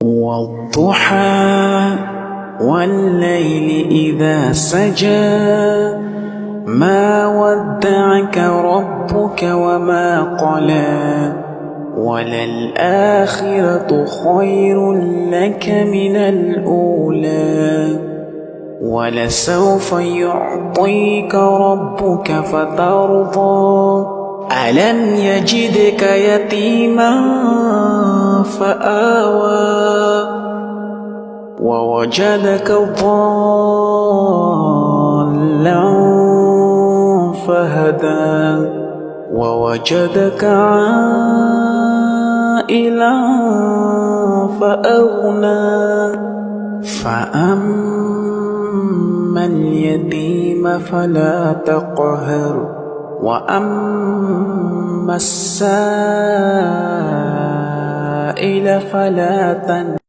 والضحى والليل إذا سجى ما ودعك ربك وما قلى وللآخرة خير لك من الأولى ولسوف يعطيك ربك فترضى ألم يجدك يتيما فآوى ووجدك ضالا فهدى ووجدك عائلا فأغنى فأما اليتيم فلا تقهر وأما السائل فلا تنهر.